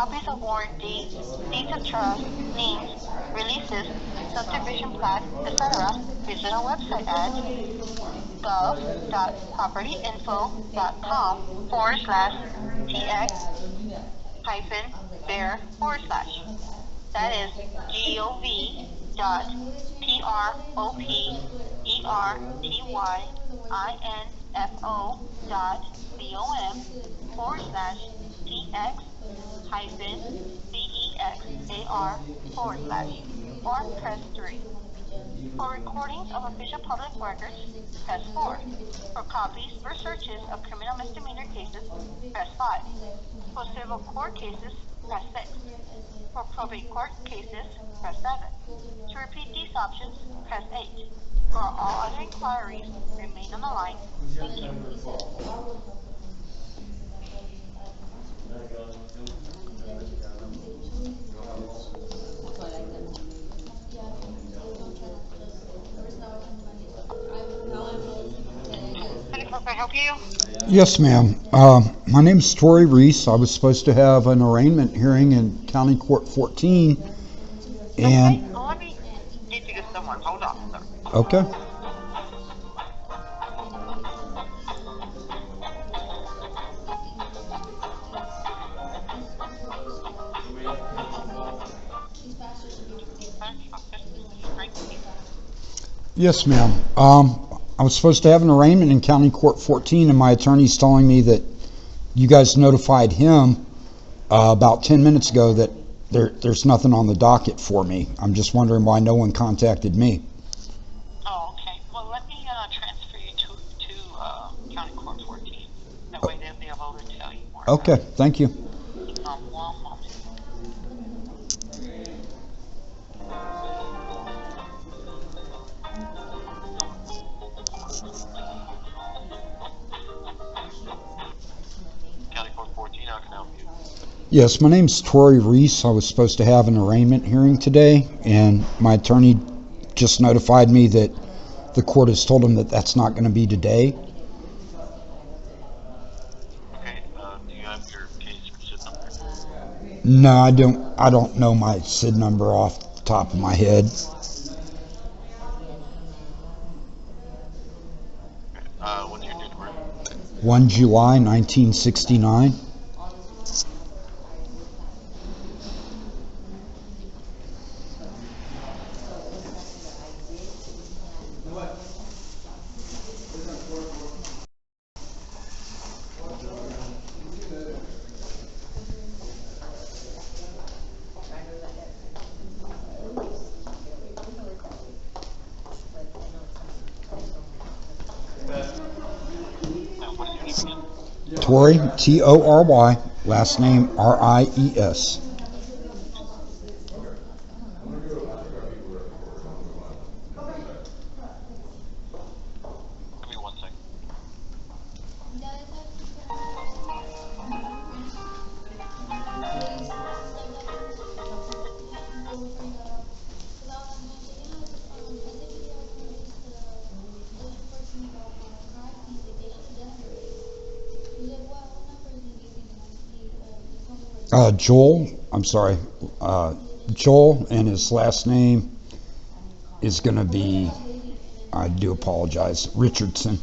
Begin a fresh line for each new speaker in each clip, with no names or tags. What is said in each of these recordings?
copies of warranty, deeds of trust, liens, releases, subdivision plats, etc., visit our website at gov.propertyinfo.com/tx-bear/. That is gov.propertyinfo.com/tx-bear/, or press 3. For recordings of official public records, press 4. For copies or searches of criminal misdemeanor cases, press 5. For civil court cases, press 6. For probate court cases, press 7. To repeat these options, press 8. For all other inquiries, remain on the line. Thank you. Can I help you?
Yes, ma'am. My name is Tori Reese. I was supposed to have an arraignment hearing in County Court 14. And
okay, well, let me get you to someone. Hold on, sir.
Okay. Yes, ma'am. I was supposed to have an arraignment in County Court 14, and my attorney's telling me that you guys notified him about 10 minutes ago that there's nothing on the docket for me. I'm just wondering why no one contacted me.
Oh, okay. Well, let me transfer you to County Court 14. That way they'll be able to tell you more.
Okay, thank you.
One moment. County Court 14, how can I help you?
Yes, my name's Tori Reese. I was supposed to have an arraignment hearing today, and my attorney just notified me that the court has told him that that's not going to be today.
Okay, do you have your case or SID number?
No, I don't know my SID number off the top of my head.
Okay, what's your date of birth?
1 July 1969. Tory, T-O-R-Y, last name R-I-E-S.
Give me 1 second.
Joel, and his last name is going to be, I do apologize, Richardson.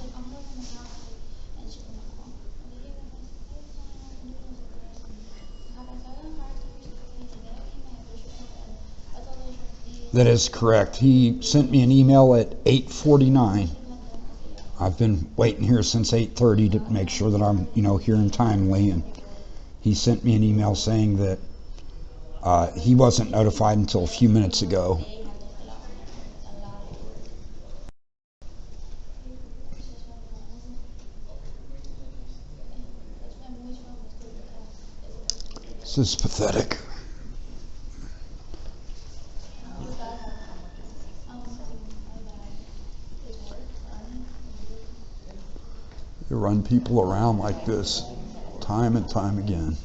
That is correct. He sent me an email at 8:49. I've been waiting here since 8:30 to make sure that I'm, here in timely, and he sent me an email saying that he wasn't notified until a few minutes ago. This is pathetic. You run people around like this time and time again.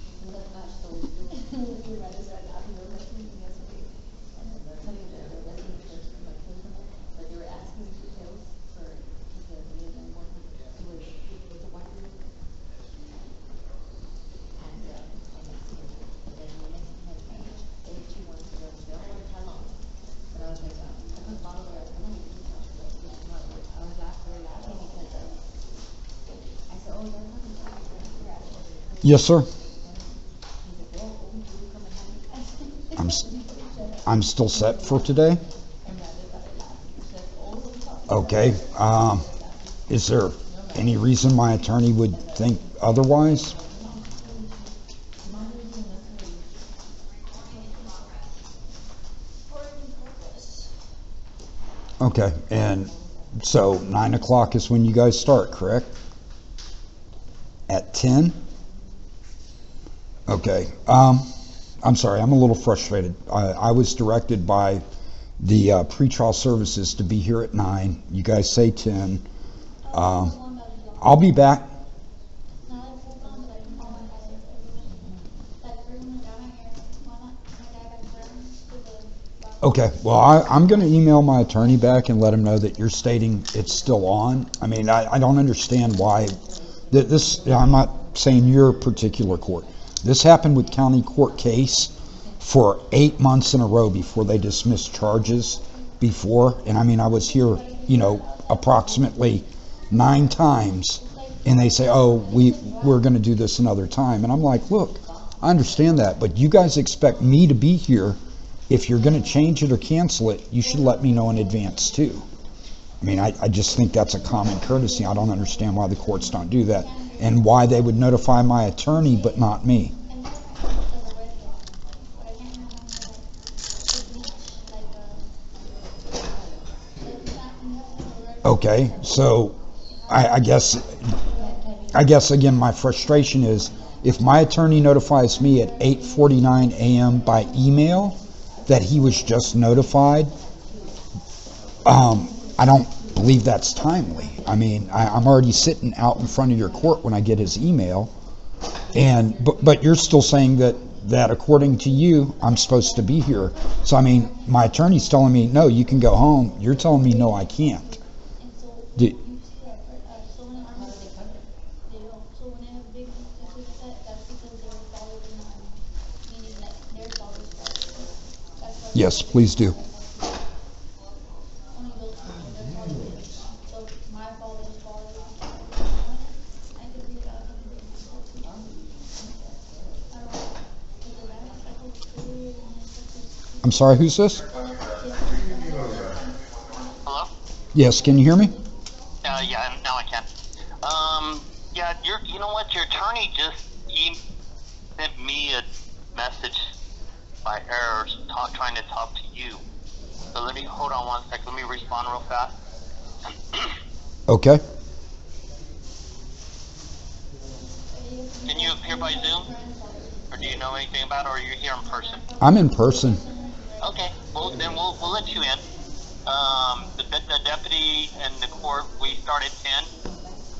Yes, sir. I'm still set for today. Okay. Is there any reason my attorney would think otherwise? Okay, and so 9 o'clock is when you guys start, correct? At 10? Okay. I'm sorry, I'm a little frustrated. I was directed by the pretrial services to be here at 9. You guys say 10. I'll be back. Okay, well, I'm going to email my attorney back and let him know that you're stating it's still on. I mean, I don't understand why this, I'm not saying your particular court. This happened with county court case for 8 months in a row before they dismissed charges before. And I mean, I was here, approximately 9 times, and they say, oh, we're going to do this another time. And I'm like, look, I understand that, but you guys expect me to be here. If you're going to change it or cancel it, you should let me know in advance too. I mean, I just think that's a common courtesy. I don't understand why the courts don't do that, and why they would notify my attorney but not me. Okay, so I guess again, my frustration is if my attorney notifies me at 8:49 a.m. by email that he was just notified, I don't believe that's timely. I mean, I'm already sitting out in front of your court when I get his email, but you're still saying that according to you, I'm supposed to be here. So I mean, my attorney's telling me, no, you can go home. You're telling me, no, I can't. Yes, please do. I'm sorry, who's this?
Hello?
Yes, can you hear me?
Yeah, now I can. Yeah, you know what? Your attorney just sent me a message by error trying to talk to you. So hold on one second. Let me respond real fast.
Okay.
Can you appear by Zoom? Or do you know anything about it, or are you here in person?
I'm in person.
Okay, well then we'll let you in. The deputy and the court, we start at 10,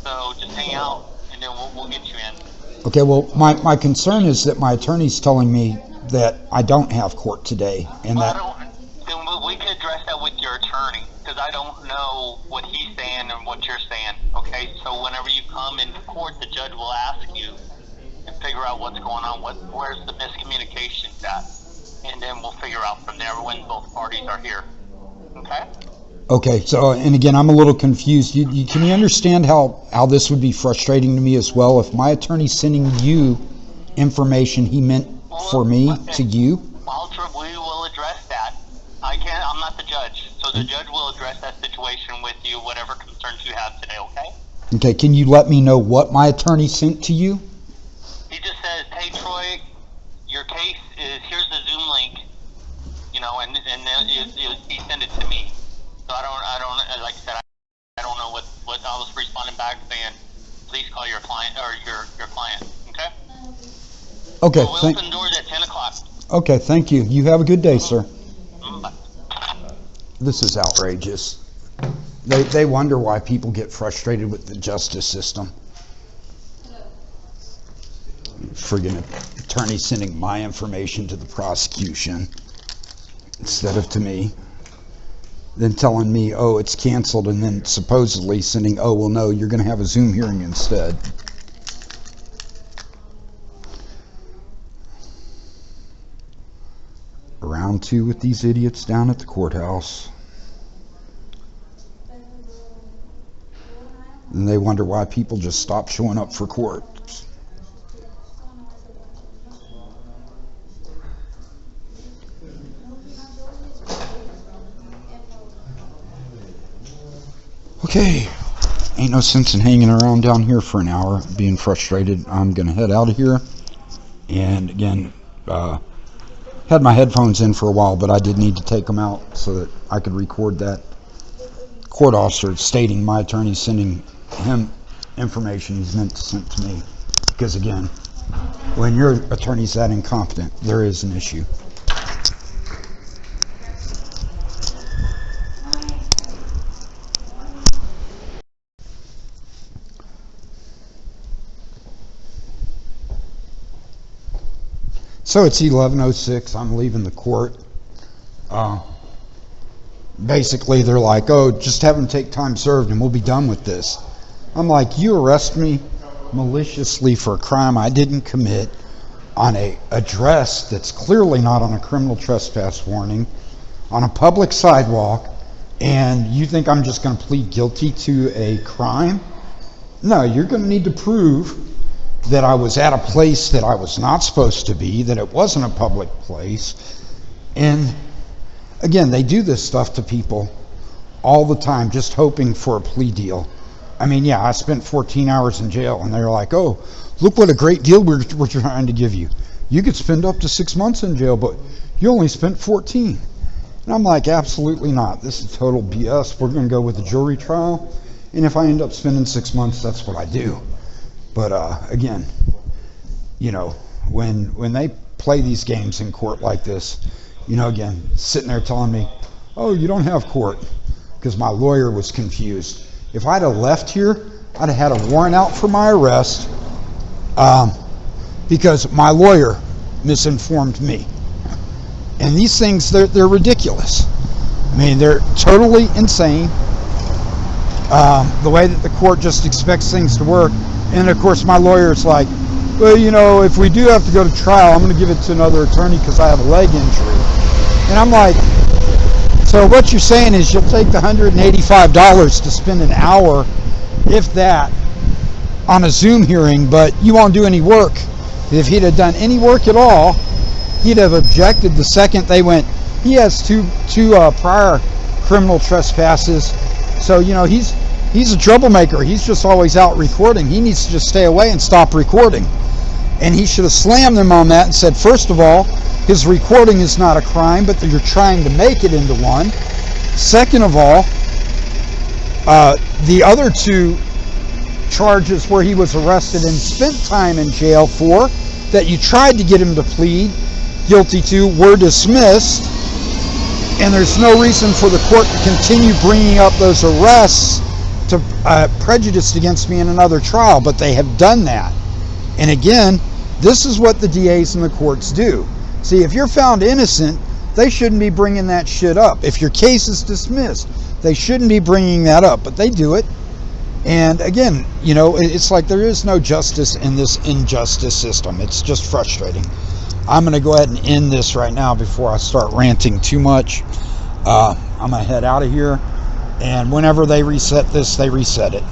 so just hang out and then we'll get you in.
Okay, well, my concern is that my attorney's telling me that I don't have court today, and that...
Then we can address that with your attorney, because I don't know what he's saying and what you're saying, okay? So whenever you come into court, the judge will ask you and figure out what's going on, where's the miscommunication at, and then we'll figure out from there when both parties are here, okay?
Okay, so, and again, I'm a little confused. Can you understand how this would be frustrating to me as well? If my attorney's sending you information he meant for me to you?
Walter, we will address that. I'm not the judge, so the judge will address that situation with you, whatever concerns you have today, okay?
Okay, can you let me know what my attorney sent to you?
He just says, hey, Troy, your case is, here's the Zoom link, and then he sent it to me. So I don't, like I said, I don't know what I was responding back saying, please call your client, or your client, okay?
Okay,
so we'll open doors at 10 o'clock.
Okay, thank you. You have a good day, sir.
Bye.
This is outrageous. They wonder why people get frustrated with the justice system. Friggin' attorney sending my information to the prosecution instead of to me. Then telling me, oh, it's canceled, and then supposedly sending, oh, well, no, you're going to have a Zoom hearing instead. Round 2 with these idiots down at the courthouse. And they wonder why people just stop showing up for court. Okay, ain't no sense in hanging around down here for an hour being frustrated. I'm gonna head out of here. And again, had my headphones in for a while, but I did need to take them out so that I could record that court officer stating my attorney sending him information he's meant to send to me. Because again, when your attorney's that incompetent, there is an issue. So it's 11:06. I'm leaving the court. Basically, they're like, "Oh, just have them take time served, and we'll be done with this." I'm like, "You arrest me maliciously for a crime I didn't commit on a address that's clearly not on a criminal trespass warning, on a public sidewalk, and you think I'm just going to plead guilty to a crime? No, you're going to need to prove that I was at a place that I was not supposed to be, that it wasn't a public place." And again, they do this stuff to people all the time, just hoping for a plea deal. I mean, yeah, I spent 14 hours in jail, and they're like, "Oh, look what a great deal we're trying to give you. You could spend up to 6 months in jail, but you only spent 14. And I'm like, absolutely not. This is total BS. We're going to go with a jury trial, and if I end up spending 6 months, that's what I do. But again, you know, when they play these games in court like this, you know, again, sitting there telling me, "Oh, you don't have court," because my lawyer was confused. If I'd have left here, I'd have had a warrant out for my arrest because my lawyer misinformed me. And these things, they're ridiculous. I mean, they're totally insane. The way that the court just expects things to work. And of course, my lawyer's like, "Well, you know, if we do have to go to trial, I'm going to give it to another attorney because I have a leg injury." And I'm like, so what you're saying is you'll take the $185 to spend an hour, if that, on a Zoom hearing, but you won't do any work. If he'd have done any work at all, he'd have objected the second they went, he has two prior criminal trespasses. So, you know, he's a troublemaker. He's just always out recording. He needs to just stay away and stop recording. And he should have slammed them on that and said, first of all, his recording is not a crime, but you're trying to make it into one. Second of all, the other two charges where he was arrested and spent time in jail for, that you tried to get him to plead guilty to, were dismissed. And there's no reason for the court to continue bringing up those arrests to prejudice against me in another trial, but they have done that. And again, this is what the DAs and the courts do. See, if you're found innocent, they shouldn't be bringing that shit up. If your case is dismissed, they shouldn't be bringing that up, but they do it. And again, you know, it's like there is no justice in this injustice system. It's just frustrating. I'm going to go ahead and end this right now before I start ranting too much. I'm going to head out of here. And whenever they reset this, they reset it.